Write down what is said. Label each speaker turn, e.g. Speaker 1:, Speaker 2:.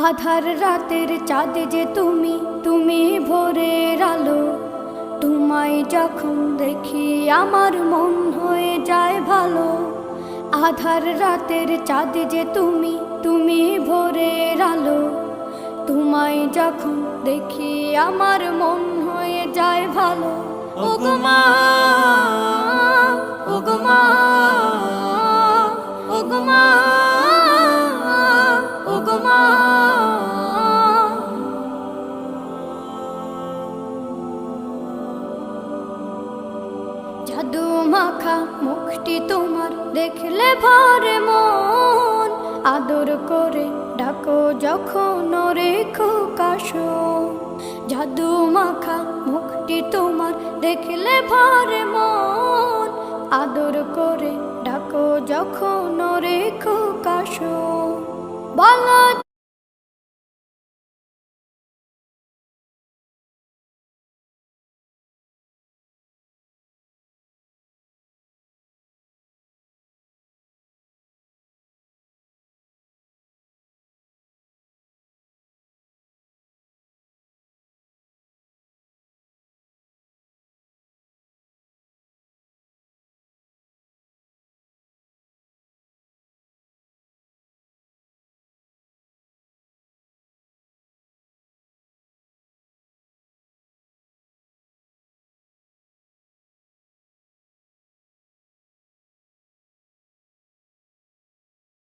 Speaker 1: আধার রাতের চাঁদ যে তুমি, তুমি ভোরের আলো। তোমায় যখন দেখি আমার মন হয়ে যায় ভালো। আধার রাতের চাঁদ যে তুমি, তুমি ভোরের আলো। তোমায় যখন দেখি আমার মন হয়ে যায় ভালো। ওগো মা, ওগো মা, ওগো মা, ওগো মা। জাদু মাখা মুখটি তোমার দেখলে ভরে মন। আদর করে ডাকো যখন রেখো কাশো। জাদু মাখা মুখটি তোমার দেখলে ভরে মন। আদর করে ডাকো যখন রেখো কাশো। বলো